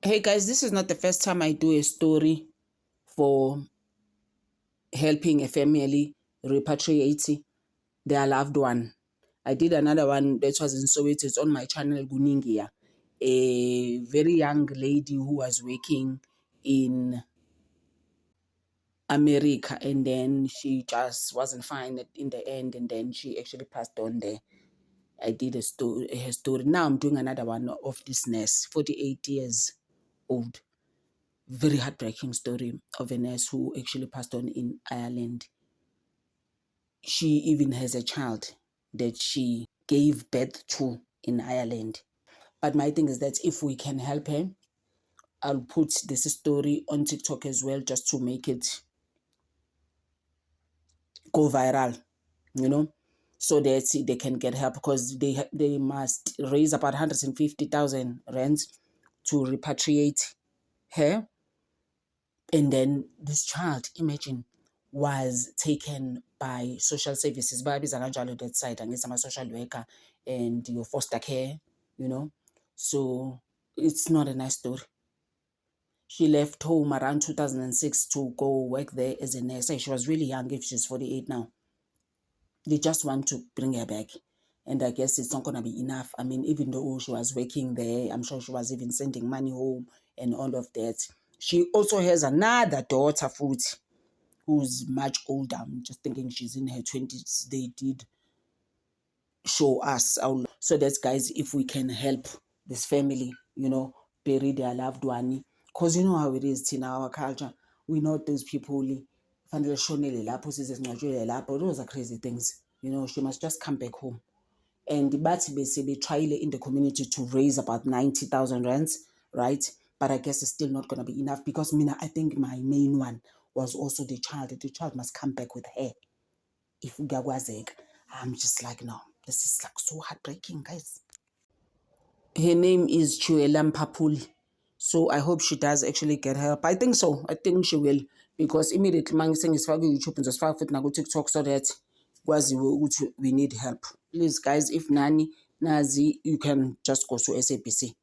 Hey guys, this is not the first time I do a story for helping a family repatriate their loved one. I did another one that was in Soweto. It's on my channel, Guningia. A very young lady who was working in America, and then she just wasn't fine in the end, and then she actually passed on there. I did her story. Now I'm doing another one of this nurse, 48 years old. Very heartbreaking story of a nurse who actually passed on in Ireland. She even has a child that she gave birth to in Ireland. But my thing is that if we can help her, I'll put this story on TikTok as well, just to make it go viral, so that they can get help, because they must raise about 150,000 rands to repatriate her. And then this child, imagine, was taken by social services. Babies are kanjalo that side, and it's a social worker and your foster care, So it's not a nice story. She left home around 2006 to go work there as a nurse. And she was really young, if she's 48 now. They just want to bring her back. And I guess it's not going to be enough. I mean, even though she was working there, I'm sure she was even sending money home and all of that. She also has another daughter, Foot, who's much older. I'm just thinking she's in her 20s. They did show us. So that's, guys, if we can help this family, bury their loved one. Because you know how it is in our culture. We know those people, those are crazy things. She must just come back home. And they try in the community to raise about 90,000 rands, right? But I guess it's still not going to be enough, because I think my main one was also the child. The child must come back with her. If I'm just like, no, this is like so heartbreaking, guys. Her name is Chuela Mpapuli. So I hope she does actually get help. I think so. I think she will. Because immediately saying it's YouTube and just now TikTok, so that we need help. Please, guys, if Nazi, you can just go to SABC.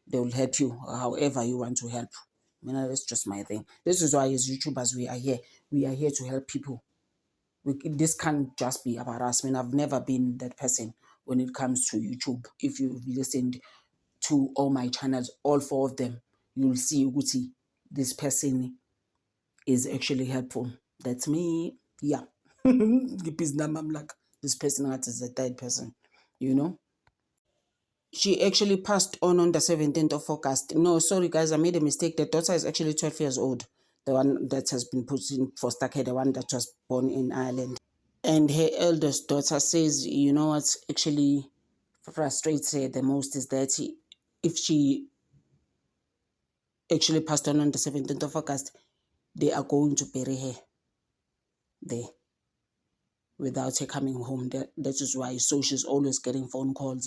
They will help you however you want to help. That's just my thing. This is why as YouTubers we are here. We are here to help people. This can't just be about us. I've never been that person when it comes to YouTube. If you've listened to all my channels, all 4 of them, you'll see Uguti, this person is actually helpful. That's me. Yeah. I'm like, this person is a dead person, She actually passed on the 17th of August. No, sorry guys, I made a mistake. The daughter is actually 12 years old. The one that has been put in foster care, the one that was born in Ireland. And her eldest daughter says, what actually frustrates her the most is that if she actually passed on the 17th of August, they are going to bury her there without her coming home. That is why. So she's always getting phone calls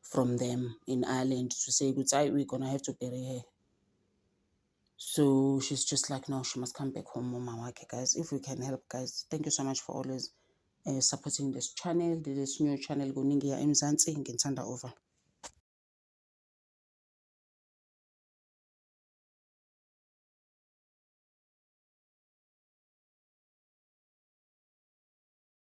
from them in Ireland to say, we're going to have to bury her. So she's just like, no, she must come back home, Mama. Okay, guys, if we can help, guys, thank you so much for always supporting this channel, this new channel, Guningia eMzansi, ngithanda over.